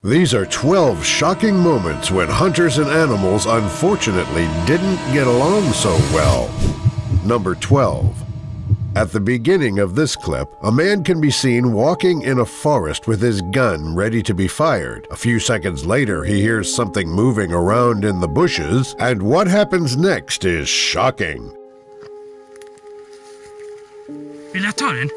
These are 12 shocking moments when hunters and animals unfortunately didn't get along so well. Number 12. At the beginning of this clip, a man can be seen walking in a forest with his gun ready to be fired. A few seconds later, he hears something moving around in the bushes, and what happens next is shocking. Vill jag ta den?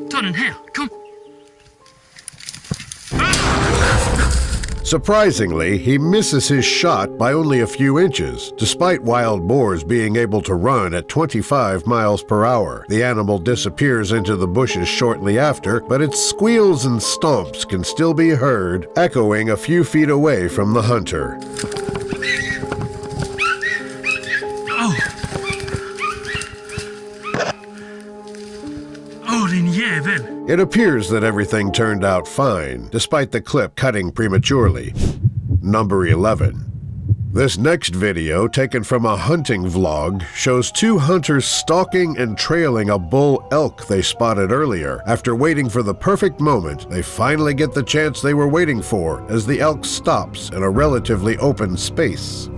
Ta den här, kom! Surprisingly, he misses his shot by only a few inches, despite wild boars being able to run at 25 miles per hour. The animal disappears into the bushes shortly after, but its squeals and stomps can still be heard, echoing a few feet away from the hunter. Oh, din jävel! It appears that everything turned out fine, despite the clip cutting prematurely. Number 11. This next video, taken from a hunting vlog, shows two hunters stalking and trailing a bull elk they spotted earlier. After waiting for the perfect moment, they finally get the chance they were waiting for as the elk stops in a relatively open space.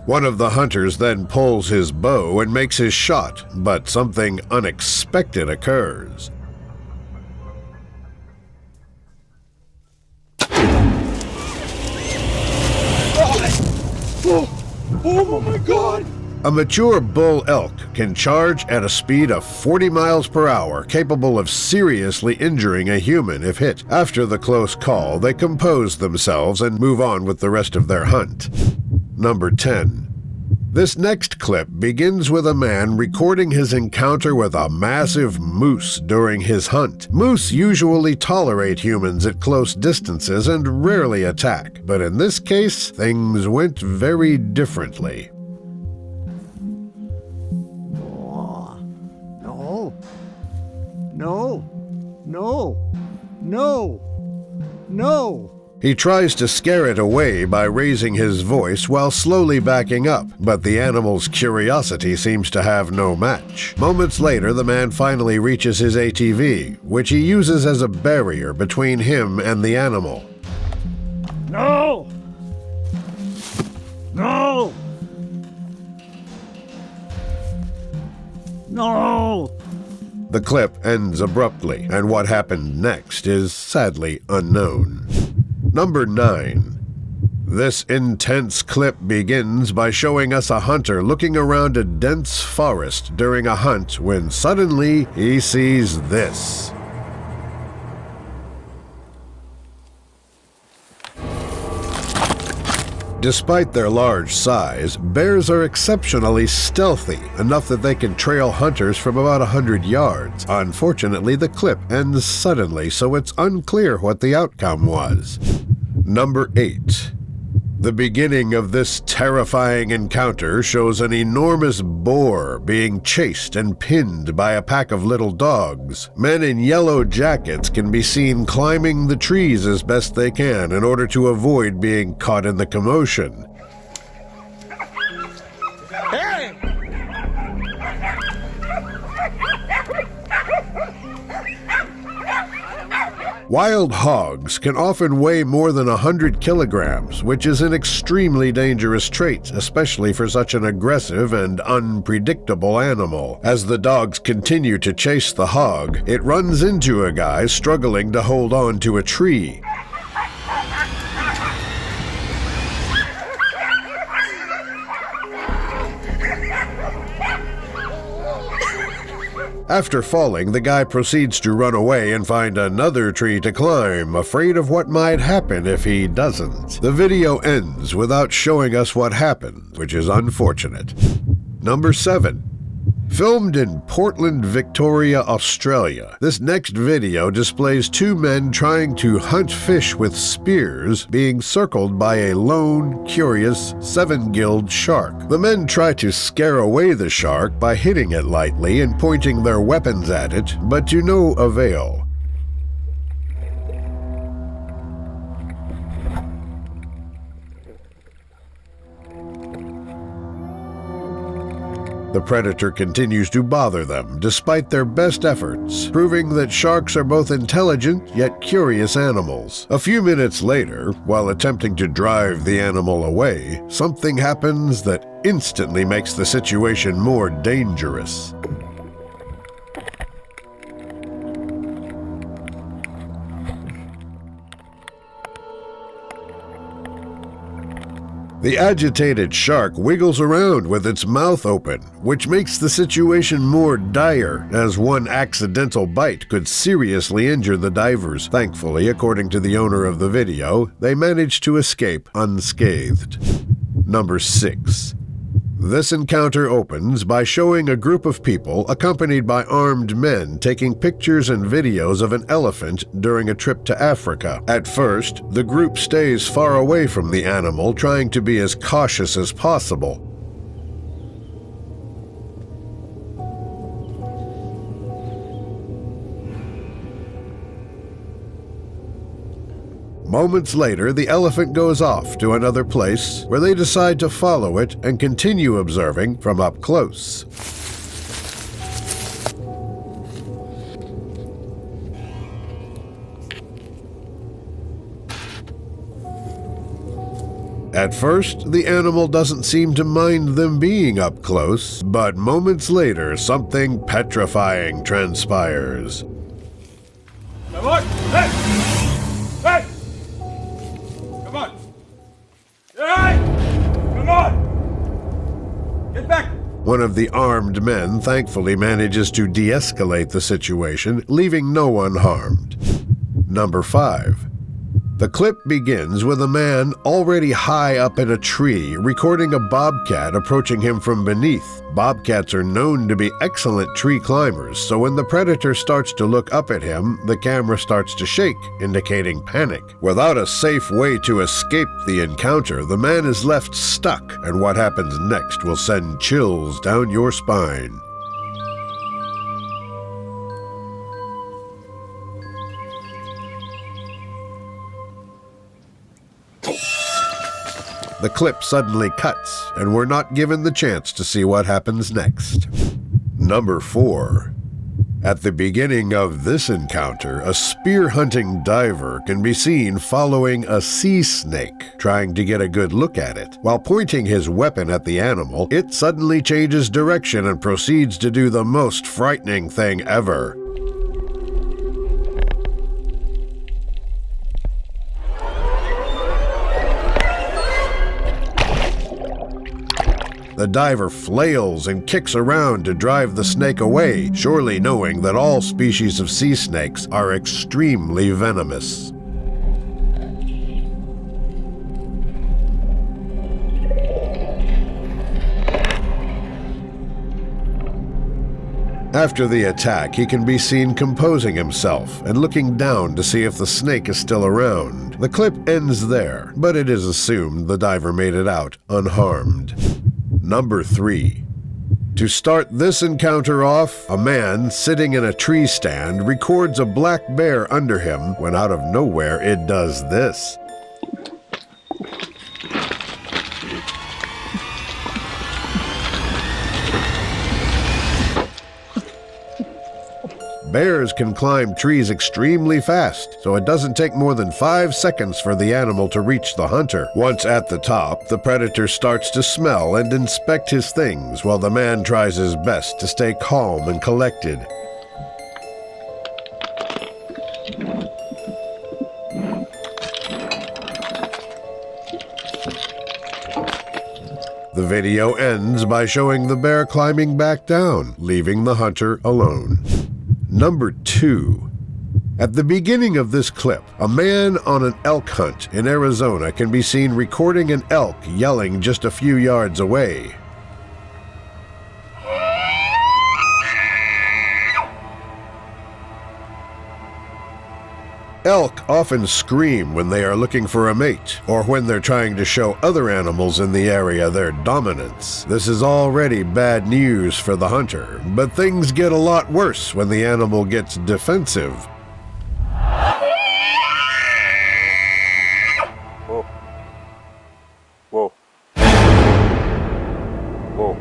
One of the hunters then pulls his bow and makes his shot, but something unexpected occurs. Oh my God! A mature bull elk can charge at a speed of 40 miles per hour, capable of seriously injuring a human if hit. After the close call, they compose themselves and move on with the rest of their hunt. Number 10. This next clip begins with a man recording his encounter with a massive moose during his hunt. Moose usually tolerate humans at close distances and rarely attack, but in this case, things went very differently. No. No. No. No. No. He tries to scare it away by raising his voice while slowly backing up, but the animal's curiosity seems to have no match. Moments later, the man finally reaches his ATV, which he uses as a barrier between him and the animal. No. No. No. The clip ends abruptly, and what happened next is sadly unknown. Number 9. This intense clip begins by showing us a hunter looking around a dense forest during a hunt when suddenly he sees this. Despite their large size, bears are exceptionally stealthy, enough that they can trail hunters from about 100 yards. Unfortunately, the clip ends suddenly, so it's unclear what the outcome was. Number 8. The beginning of this terrifying encounter shows an enormous boar being chased and pinned by a pack of little dogs. Men in yellow jackets can be seen climbing the trees as best they can in order to avoid being caught in the commotion. Hey! Wild hogs can often weigh more than 100 kilograms, which is an extremely dangerous trait, especially for such an aggressive and unpredictable animal. As the dogs continue to chase the hog, it runs into a guy struggling to hold on to a tree. After falling, the guy proceeds to run away and find another tree to climb, afraid of what might happen if he doesn't. The video ends without showing us what happened, which is unfortunate. Number 7. Filmed in Portland, Victoria, Australia, this next video displays two men trying to hunt fish with spears being circled by a lone, curious, 7-gilled shark. The men try to scare away the shark by hitting it lightly and pointing their weapons at it, but to no avail. The predator continues to bother them despite their best efforts, proving that sharks are both intelligent yet curious animals. A few minutes later, while attempting to drive the animal away, something happens that instantly makes the situation more dangerous. The agitated shark wiggles around with its mouth open, which makes the situation more dire, as one accidental bite could seriously injure the divers. Thankfully, according to the owner of the video, they managed to escape unscathed. Number 6. This encounter opens by showing a group of people accompanied by armed men taking pictures and videos of an elephant during a trip to Africa. At first, the group stays far away from the animal, trying to be as cautious as possible. Moments later, the elephant goes off to another place where they decide to follow it and continue observing from up close. At first, the animal doesn't seem to mind them being up close, but moments later, something petrifying transpires. Come on! Hey! Hey! Come on! Hey! Come on! Get back! One of the armed men thankfully manages to de-escalate the situation, leaving no one harmed. Number 5. The clip begins with a man already high up in a tree recording a bobcat approaching him from beneath. Bobcats are known to be excellent tree climbers, so when the predator starts to look up at him, the camera starts to shake, indicating panic. Without a safe way to escape the encounter, the man is left stuck, and what happens next will send chills down your spine. The clip suddenly cuts, and we're not given the chance to see what happens next. Number 4. At the beginning of this encounter, a spear-hunting diver can be seen following a sea snake, trying to get a good look at it. While pointing his weapon at the animal, it suddenly changes direction and proceeds to do the most frightening thing ever. The diver flails and kicks around to drive the snake away, surely knowing that all species of sea snakes are extremely venomous. After the attack, he can be seen composing himself and looking down to see if the snake is still around. The clip ends there, but it is assumed the diver made it out unharmed. Number 3. To start this encounter off, a man sitting in a tree stand records a black bear under him when out of nowhere it does this. Bears can climb trees extremely fast, so it doesn't take more than 5 seconds for the animal to reach the hunter. Once at the top, the predator starts to smell and inspect his things while the man tries his best to stay calm and collected. The video ends by showing the bear climbing back down, leaving the hunter alone. Number 2. At the beginning of this clip, a man on an elk hunt in Arizona can be seen recording an elk yelling just a few yards away. Elk often scream when they are looking for a mate, or when they're trying to show other animals in the area their dominance. This is already bad news for the hunter, but things get a lot worse when the animal gets defensive. Whoa. Whoa. Whoa.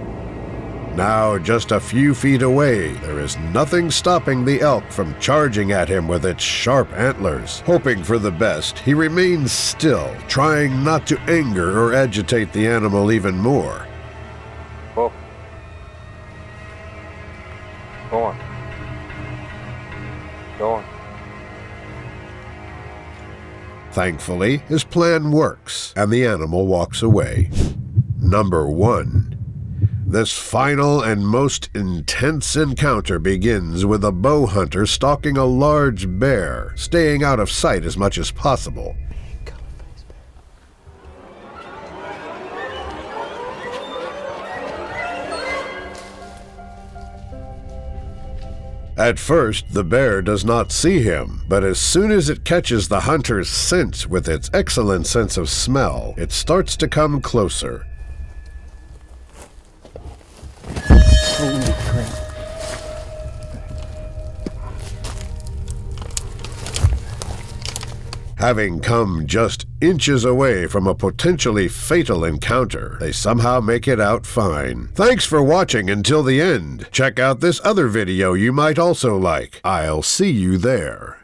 Now, just a few feet away, there is nothing stopping the elk from charging at him with its sharp antlers. Hoping for the best, he remains still, trying not to anger or agitate the animal even more. Oh. Go on. Go on. Thankfully, his plan works, and the animal walks away. Number 1. This final and most intense encounter begins with a bow hunter stalking a large bear, staying out of sight as much as possible. At first, the bear does not see him, but as soon as it catches the hunter's scent with its excellent sense of smell, it starts to come closer. Holy crap. Having come just inches away from a potentially fatal encounter, they somehow make it out fine. Thanks for watching until the end. Check out this other video you might also like. I'll see you there.